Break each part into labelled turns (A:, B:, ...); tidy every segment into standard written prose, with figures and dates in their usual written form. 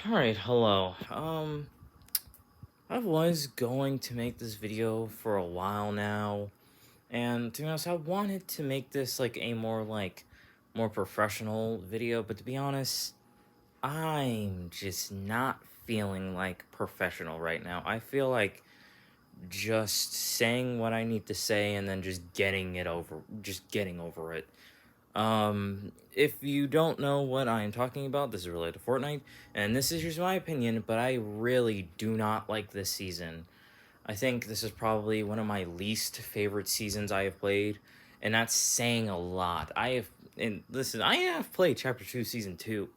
A: Alright, hello. I was going to make this video for a while now, and to be honest, I wanted to make this like a more professional video, but to be honest, I'm just not feeling like professional right now. I feel like just saying what I need to say and then just getting over it. If you don't know what I am talking about, this is related to Fortnite, and this is just my opinion, but I really do not like this season. I think this is probably one of my least favorite seasons I have played, and that's saying a lot. And listen, I have played Chapter 2, Season 6,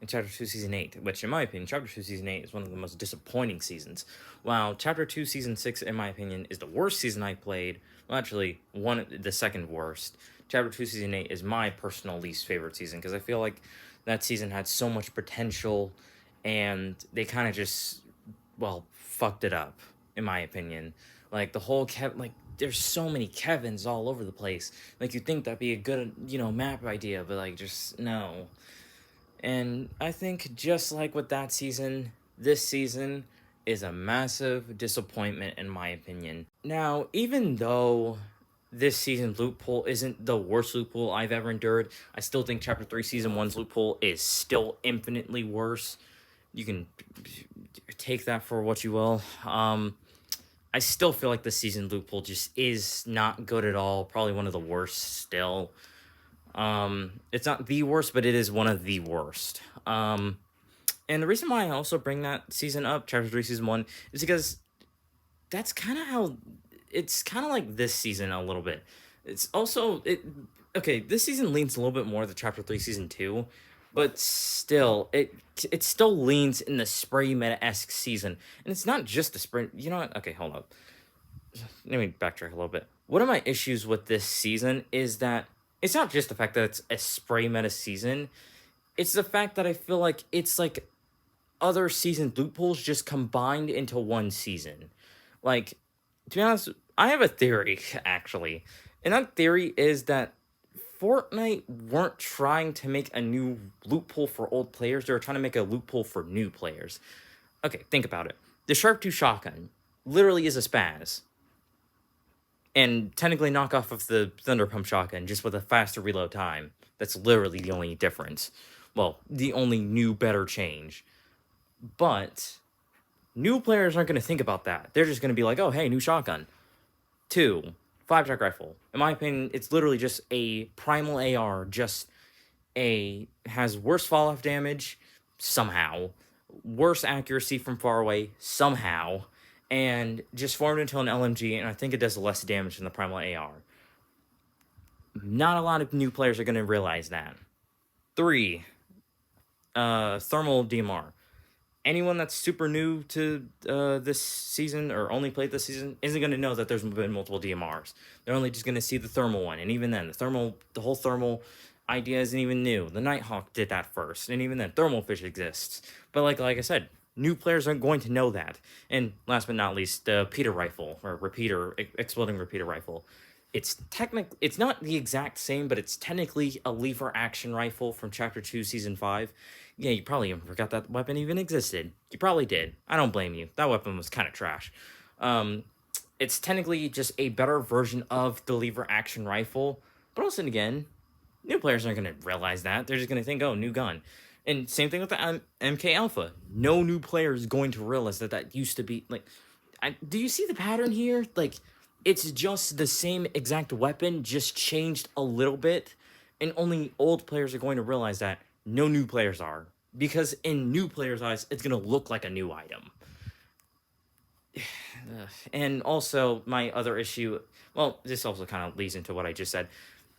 A: and Chapter 2 Season 8, which in my opinion, Chapter 2 Season 8 is one of the most disappointing seasons. While Chapter 2 Season 6, in my opinion, is the worst season I played, well actually, the second worst. Chapter 2 Season 8 is my personal least favorite season, because I feel like that season had so much potential, and they kind of just, well, fucked it up, in my opinion. Like, the whole there's so many Kevins all over the place. Like, you'd think that'd be a good, map idea, but, like, just, no. And I think just like with that season, this season is a massive disappointment in my opinion. Now, even though this season's loophole isn't the worst loophole I've ever endured, I still think Chapter 3 Season 1's loophole is still infinitely worse. You can take that for what you will. I still feel like the season loophole just is not good at all. Probably one of the worst still. It's not the worst, but it is one of the worst. And the reason why I also bring that season up, Chapter 3, Season 1, is because that's kind of how it's kind of like this season a little bit. It's also, okay, this season leans a little bit more to Chapter 3, Season 2, but still, it still leans in the spray meta-esque season. And it's not just the spray, you know what? Okay, hold up. Let me backtrack a little bit. One of my issues with this season is that it's not just the fact that it's a spray meta season, it's the fact that I feel like it's like other season loopholes just combined into one season. Like, to be honest, I have a theory, actually. And that theory is that Fortnite weren't trying to make a new loophole for old players, they were trying to make a loophole for new players. Okay, think about it. The Sharp 2 shotgun literally is a spaz. And technically knockoff of the Thunder Pump shotgun, just with a faster reload time. That's literally the only difference. Well, the only new, better change. But new players aren't going to think about that. They're just going to be like, oh, hey, new shotgun. 2, 5-track rifle. In my opinion, it's literally just a primal AR, has worse fall-off damage, somehow, worse accuracy from far away, somehow, and just formed into an LMG, and I think it does less damage than the primal AR. Not a lot of new players are going to realize that. 3, thermal DMR. Anyone that's super new to this season or only played this season isn't going to know that there's been multiple DMRs. They're only just going to see the thermal one, and even then, the whole thermal idea isn't even new. The Nighthawk did that first, and even then, thermal fish exists. But like I said, new players aren't going to know that. And last but not least, the repeater rifle or exploding repeater rifle. It's not the exact same, but it's technically a lever action rifle from Chapter 2, Season 5. Yeah, you probably even forgot that weapon even existed. You probably did. I don't blame you. That weapon was kind of trash. It's technically just a better version of the lever action rifle, but also again, new players aren't going to realize that. They're just going to think, oh, new gun. And same thing with the MK Alpha. No new player is going to realize that used to be, like, do you see the pattern here? Like, it's just the same exact weapon, just changed a little bit, and only old players are going to realize that. No new players are. Because in new players' eyes, it's going to look like a new item. And also, my other issue, well, this also kind of leads into what I just said.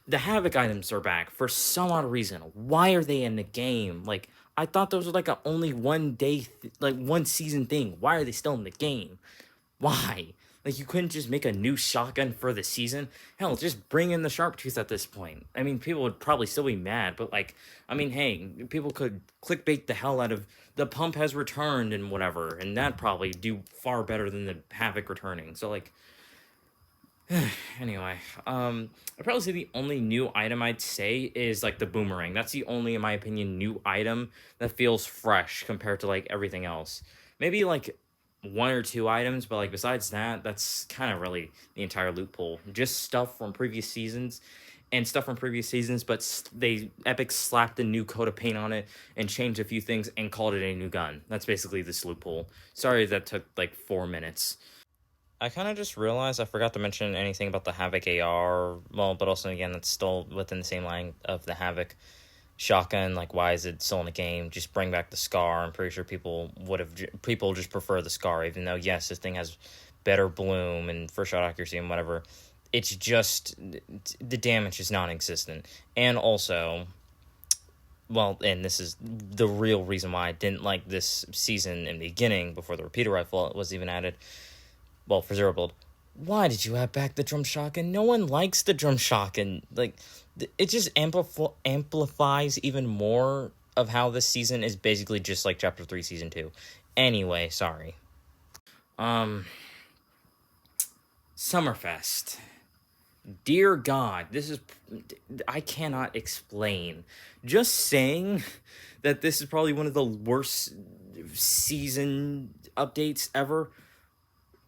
A: The Havoc items are back for some odd reason. Why are they in the game? Like, I thought those were like a only one day, like one season thing. Why are they still in the game? Why? Like, you couldn't just make a new shotgun for the season? Hell, just bring in the Sharptooth at this point. I mean, people would probably still be mad, but, like, I mean, hey, people could clickbait the hell out of the pump has returned and whatever, and that'd probably do far better than the Havoc returning. So, like, Anyway, I'd probably say the only new item I'd say is like the boomerang. That's the only, in my opinion, new item that feels fresh compared to like everything else. Maybe like one or two items, but like besides that, that's kind of really the entire loot pool. Just stuff from previous seasons and stuff from previous seasons, but they Epic slapped a new coat of paint on it and changed a few things and called it a new gun. That's basically this loot pool. Sorry that took like 4 minutes. I kind of just realized I forgot to mention anything about the Havoc AR. Well, but also again, that's still within the same line of the Havoc shotgun. Like, why is it still in the game? Just bring back the Scar. I'm pretty sure people just prefer the Scar, even though yes, this thing has better bloom and first shot accuracy and whatever. It's just the damage is non-existent, and also, well, and this is the real reason why I didn't like this season in the beginning before the repeater rifle was even added, well, for zero build. Why did you add back the drum shotgun? No one likes the drum shotgun. Like, it just amplifies even more of how this season is basically just like Chapter 3, Season 2. Anyway, sorry. Um, Summerfest. Dear God, this is. I cannot explain. Just saying that this is probably one of the worst season updates ever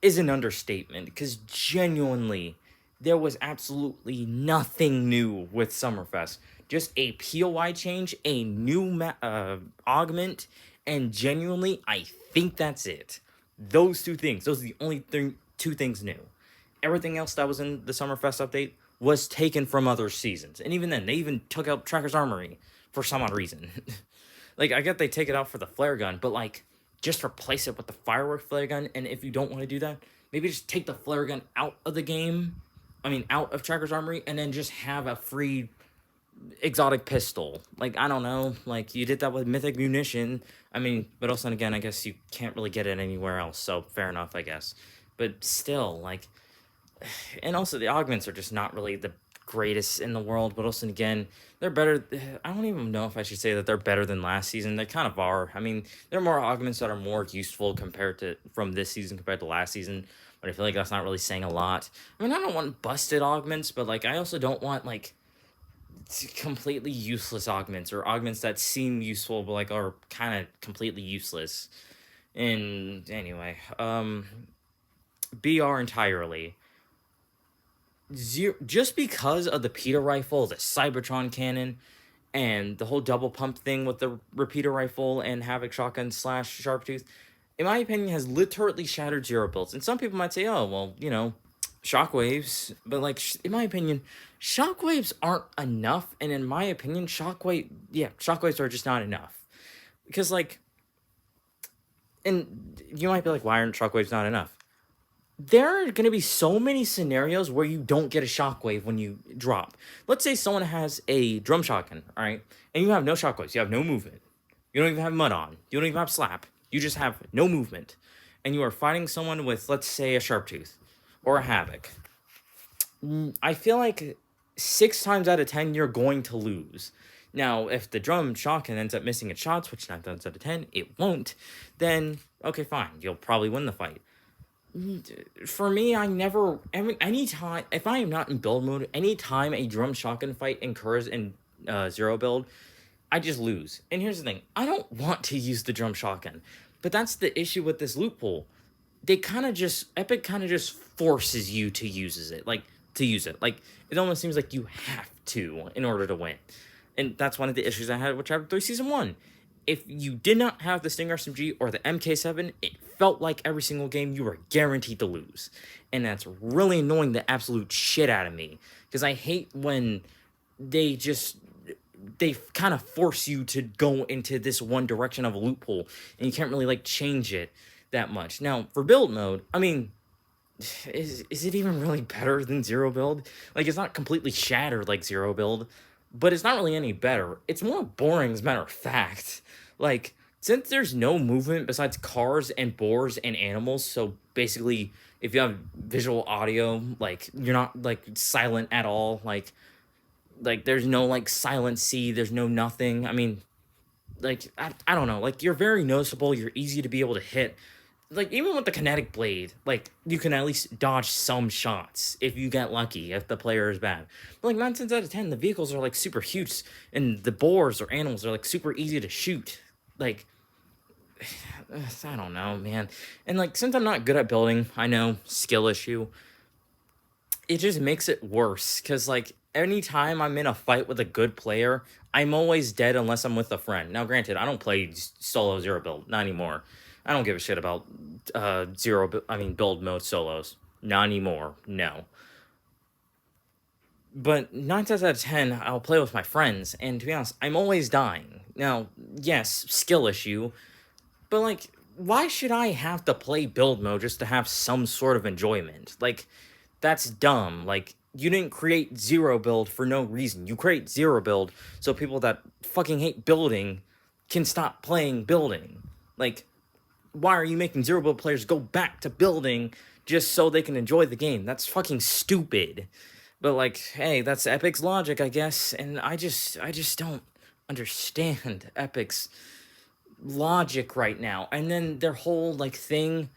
A: is an understatement, because genuinely there was absolutely nothing new with Summerfest. Just a POI change, a new augment, and genuinely, I think that's it. Those two things. Those are the only two things new. Everything else that was in the Summerfest update was taken from other seasons. And even then, they even took out Tracker's Armory for some odd reason. Like, I get they take it out for the flare gun, but like, just replace it with the firework flare gun. And if you don't want to do that, maybe just take the flare gun out of the game. I mean, out of Tracker's Armory, and then just have a free exotic pistol. Like, I don't know. Like, you did that with Mythic Munition. I mean, but also, again, I guess you can't really get it anywhere else. So, fair enough, I guess. But still, like, and also the augments are just not really the greatest in the world, but also again, they're better. I don't even know if I should say that they're better than last season. They kind of are. I mean, there are more augments that are more useful compared to from this season compared to last season, but I feel like that's not really saying a lot. I mean, I don't want busted augments, but like I also don't want like completely useless augments or augments that seem useful but like are kind of completely useless. And anyway, BR entirely. Just because of the Peter rifle, the Cybertron cannon, and the whole double pump thing with the repeater rifle and Havoc shotgun slash Sharptooth, in my opinion, has literally shattered zero builds. And some people might say, oh, well, you know, shockwaves. But, like, in my opinion, shockwaves aren't enough. And in my opinion, shockwaves are just not enough. Because, like, and you might be like, why aren't shockwaves not enough? There are going to be so many scenarios where you don't get a shockwave when you drop. Let's say someone has a drum shotgun, all right, and you have no shockwaves, you have no movement, you don't even have mud on, you don't even have slap, you just have no movement, and you are fighting someone with, let's say, a Sharptooth or a Havoc. I feel like 6 times out of 10 you're going to lose. Now, if the drum shotgun ends up missing its shots, which 9 times out of 10 it won't, then okay, fine, you'll probably win the fight. For me, I never, anytime, if I am not in build mode, anytime a drum shotgun fight occurs in zero build, I just lose. And here's the thing, I don't want to use the drum shotgun, but that's the issue with this loophole. Epic kind of just forces you to use it. Like, it almost seems like you have to in order to win. And that's one of the issues I had with Chapter 3 Season 1. If you did not have the Stinger SMG or the MK7, it felt like every single game you were guaranteed to lose. And that's really annoying the absolute shit out of me. Because I hate when they kind of force you to go into this one direction of a loophole. And you can't really, like, change it that much. Now, for build mode, I mean, is it even really better than zero build? Like, it's not completely shattered like zero build, but it's not really any better. It's more boring, as a matter of fact. Like, since there's no movement besides cars and boars and animals, so basically, if you have visual audio, like, you're not, like, silent at all. Like there's no, like, silent C, there's no nothing. I mean, like, I don't know. Like, you're very noticeable, you're easy to be able to hit. like even with the kinetic blade, like you can at least dodge some shots if you get lucky, if the player is bad. But like 9 times out of 10, the vehicles are like super huge and the boars or animals are like super easy to shoot. Like I don't know, man. And like since I'm not good at building, I know skill issue, it just makes it worse because like anytime I'm in a fight with a good player, I'm always dead unless I'm with a friend. Now granted, I don't play solo zero build, not anymore. I don't give a shit about build mode solos, not anymore. No. But 9 times out of 10, I'll play with my friends, and to be honest, I'm always dying. Now, yes, skill issue, but like, why should I have to play build mode just to have some sort of enjoyment? Like, that's dumb. Like, you didn't create zero build for no reason. You create zero build so people that fucking hate building can stop playing building. Like, why are you making zero build players go back to building just so they can enjoy the game? That's fucking stupid. But like, hey, that's Epic's logic, I guess, and I just don't understand Epic's logic right now. And then their whole like thing,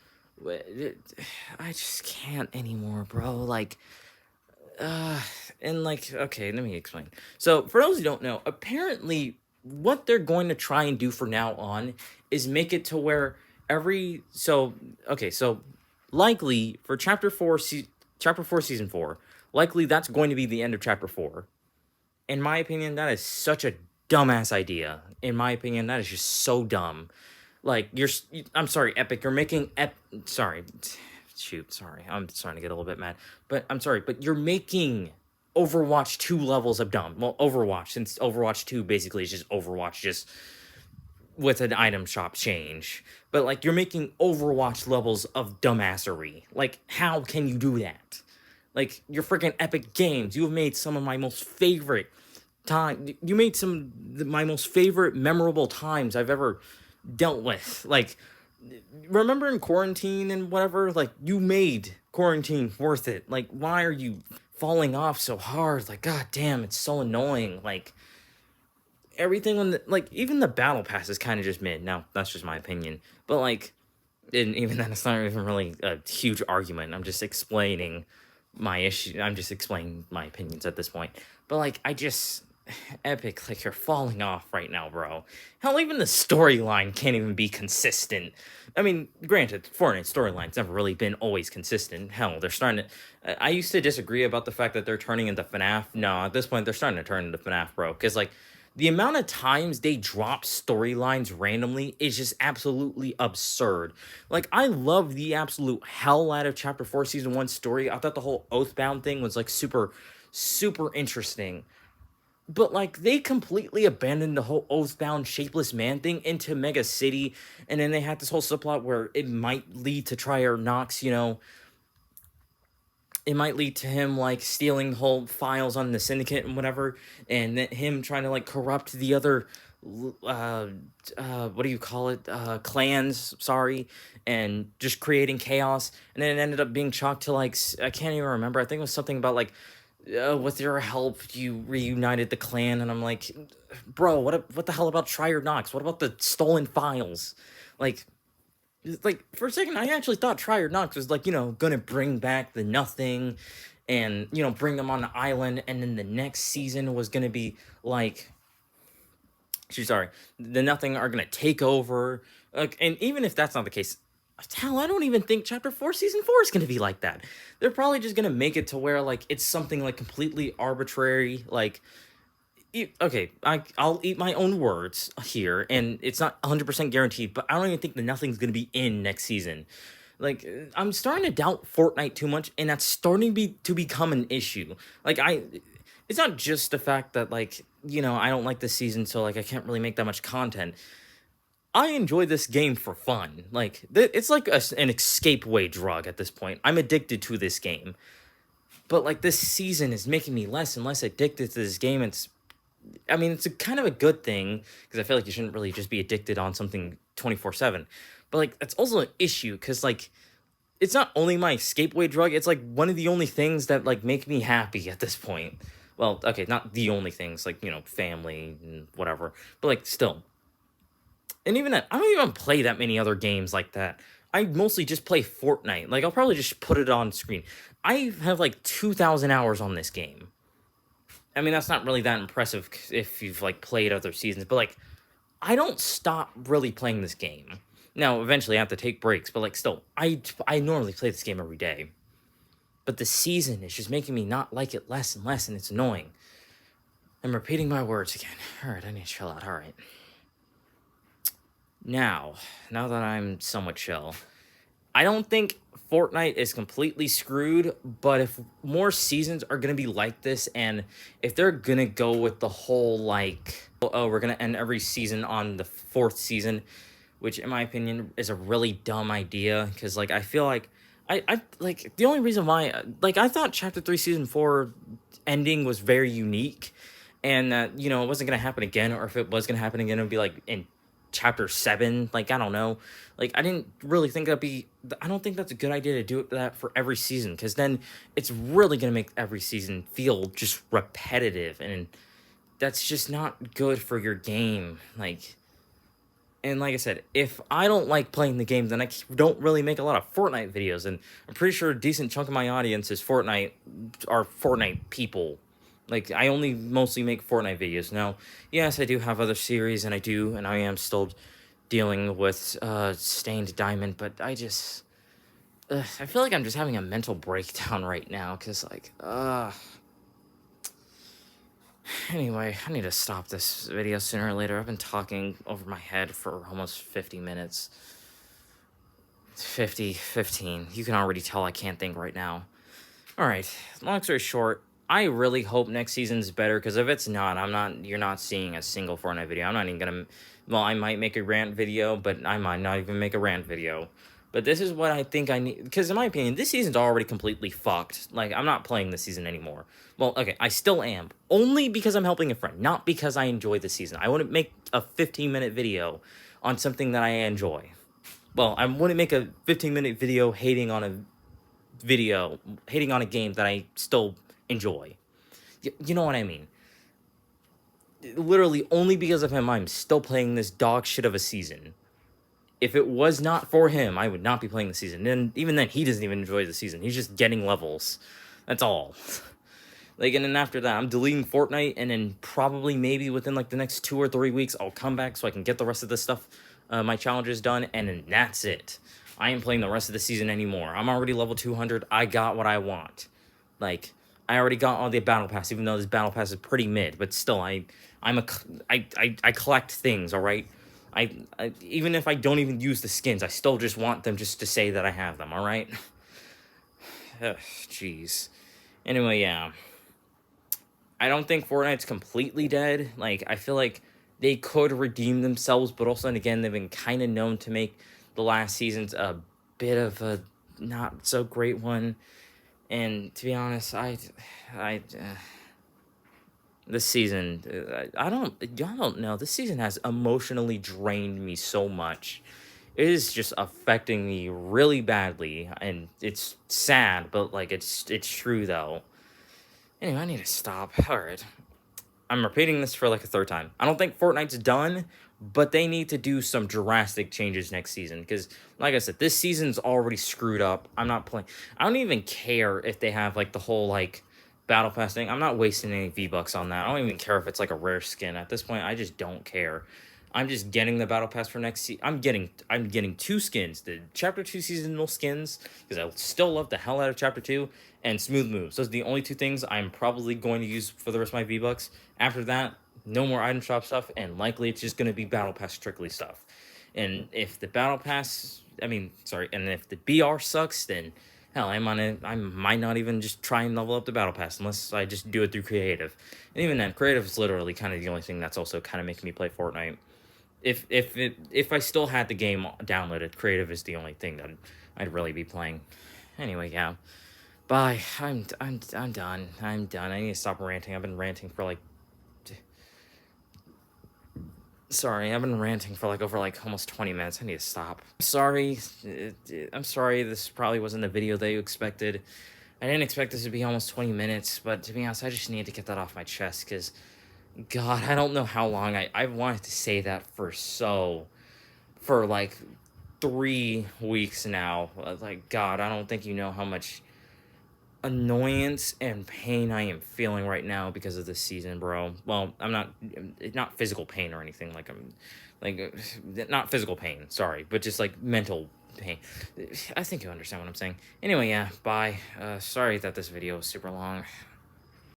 A: I just can't anymore, bro. Like, uh, and like, okay, let me explain. So, for those who don't know, apparently, what they're going to try and do from now on is make it to where okay, so likely for chapter 4 season 4, likely that's going to be the end of chapter 4. In my opinion, that is such a dumbass idea. In my opinion, that is just so dumb. Like I'm sorry, Epic, you're making sorry. Shoot, sorry. I'm starting to get a little bit mad. But I'm sorry, but you're making Overwatch 2 levels of dumb. Well, Overwatch, since Overwatch 2 basically is just Overwatch just with an item shop change. But like you're making Overwatch levels of dumbassery. Like how can you do that? Like you're freaking Epic Games. You have made some of my most favorite you made my most favorite memorable times I've ever dealt with. Like remember in quarantine and whatever, like you made quarantine worth it. Like why are you falling off so hard? Like god damn, it's so annoying. Like everything on the like even the battle pass is kind of just mid. Now that's just my opinion, but like and even then it's not even really a huge argument. I'm just explaining my issue. I'm just explaining my opinions at this point. But like I just Epic, like you're falling off right now, bro. Hell, even the storyline can't even be consistent. I mean, granted, Fortnite storyline's never really been always consistent. Hell, they're starting to. I used to disagree about the fact that they're turning into FNAF. No, at this point, they're starting to turn into FNAF, bro. Because like the amount of times they drop storylines randomly is just absolutely absurd. Like I love the absolute hell out of Chapter 4 Season 1 story. I thought the whole Oathbound thing was like super interesting. But like they completely abandoned the whole Oathbound shapeless man thing into Mega City, and then they had this whole subplot where it might lead to Trier Knox, it might lead to him like stealing the whole files on the syndicate and whatever, and then him trying to like corrupt the other what do you call it, clans, sorry, and just creating chaos, and then it ended up being chalked to like I can't even remember. I think it was something about like with your help you reunited the clan, and I'm like, bro, what the hell about Trier Knox? What about the stolen files? like for a second I actually thought Trier Knox was like, gonna bring back the nothing and bring them on the island, and then the next season was gonna be like sorry, the nothing are gonna take over. Like, and even if that's not the case, hell, I don't even think Chapter 4 Season 4 is gonna be like that. They're probably just gonna make it to where like it's something like completely arbitrary. Like okay, I'll eat my own words here, and it's not 100% guaranteed, but I don't even think the nothing's gonna be in next season. Like I'm starting to doubt Fortnite too much, and that's starting to become an issue. Like it's not just the fact that like I don't like this season, so like I can't really make that much content. I enjoy this game for fun. Like it's like an escape-way drug at this point. I'm addicted to this game, but like this season is making me less and less addicted to this game. It's a kind of a good thing because I feel like you shouldn't really just be addicted on something 24/7. But like that's also an issue because like it's not only my escape-way drug, it's like one of the only things that like make me happy at this point. Well, okay, not the only things, like, family and whatever, but like still. And even that, I don't even play that many other games like that. I mostly just play Fortnite. Like, I'll probably just put it on screen. I have like 2,000 hours on this game. I mean, that's not really that impressive if you've like played other seasons, but like, I don't stop really playing this game. Now, eventually I have to take breaks, but like, still, I normally play this game every day. But the season is just making me not like it less and less, and it's annoying. I'm repeating my words again. All right, I need to chill out. All right. Now that I'm somewhat chill, I don't think Fortnite is completely screwed, but if more seasons are going to be like this, and if they're going to go with the whole, like, oh, we're going to end every season on the 4th season, which, in my opinion, is a really dumb idea, because, like, I feel like, like, the only reason why, like, I thought Chapter 3, Season 4 ending was very unique, and that, you know, it wasn't going to happen again, or if it was going to happen again, it would be, like, in Chapter 7, like, I don't know. Like, I didn't really think I don't think that's a good idea to do that for every season, because then it's really going to make every season feel just repetitive, and that's just not good for your game. Like, and like I said, if I don't like playing the game, then I don't really make a lot of Fortnite videos, and I'm pretty sure a decent chunk of my audience is are Fortnite people. Like, I only mostly make Fortnite videos. Now, yes, I do have other series, and I am still dealing with Stained Diamond, but I feel like I'm just having a mental breakdown right now, because, like, anyway, I need to stop this video sooner or later. I've been talking over my head for almost 50 minutes. 15. You can already tell I can't think right now. Alright, long story short, I really hope next season's better, because if it's not, you're not seeing a single Fortnite video. I'm not even gonna, well, I might make a rant video, but I might not even make a rant video. But this is what I think I need, because in my opinion, this season's already completely fucked. Like, I'm not playing this season anymore. Well, okay, I still am. Only because I'm helping a friend, not because I enjoy the season. I wouldn't make a 15-minute video on something that I enjoy. Well, I wouldn't make a 15-minute video hating on a game that I still enjoy. You know what I mean? Literally, only because of him, I'm still playing this dog shit of a season. If it was not for him, I would not be playing the season. And even then, he doesn't even enjoy the season. He's just getting levels. That's all. Like, and then after that, I'm deleting Fortnite, and then probably maybe within, like, the next 2 or 3 weeks, I'll come back so I can get the rest of the stuff, my challenges done, and then that's it. I ain't playing the rest of the season anymore. I'm already level 200. I got what I want. Like, I already got all the battle pass, even though this battle pass is pretty mid, but still, I collect things, all right? I even if I don't even use the skins, I still just want them just to say that I have them, all right? Jeez. Anyway, yeah. I don't think Fortnite's completely dead. Like, I feel like they could redeem themselves, but also, and again, they've been kind of known to make the last seasons a bit of a not so great one. And to be honest, this season, I don't know. This season has emotionally drained me so much. It is just affecting me really badly, and it's sad, but like it's true though. Anyway, I need to stop. All right. I'm repeating this for like a 3rd time. I don't think Fortnite's done, but they need to do some drastic changes next season, because, like I said, this season's already screwed up. I'm not playing. I don't even care if they have, like, the whole, like, battle pass thing. I'm not wasting any V-Bucks on that. I don't even care if it's, like, a rare skin. At this point, I just don't care. I'm just getting the battle pass for next season. I'm getting 2 skins. The Chapter 2 seasonal skins, because I still love the hell out of Chapter 2, and smooth moves. Those are the only 2 things I'm probably going to use for the rest of my V-Bucks. After that, no more item shop stuff, and likely it's just going to be battle pass strictly stuff. And if the battle pass, and if the BR sucks, then hell, I might not even just try and level up the battle pass unless I just do it through creative. And even then, creative is literally kind of the only thing that's also kind of making me play Fortnite. If I still had the game downloaded, creative is the only thing that I'd really be playing. Anyway, yeah. Bye. I'm done. I need to stop ranting. I've been ranting for like. Sorry, I've been ranting for like over like almost 20 minutes. I need to stop. Sorry. I'm sorry. This probably wasn't the video that you expected. I didn't expect this to be almost 20 minutes, but to be honest, I just need to get that off my chest, because, God, I don't know how long I've wanted to say that for like 3 weeks now. Like, God, I don't think you know how much annoyance and pain I am feeling right now because of this season, bro. Well, I'm not not physical pain or anything. Like like not physical pain, sorry, but just like mental pain. I think you understand what I'm saying. Anyway, yeah, bye. Sorry that this video was super long.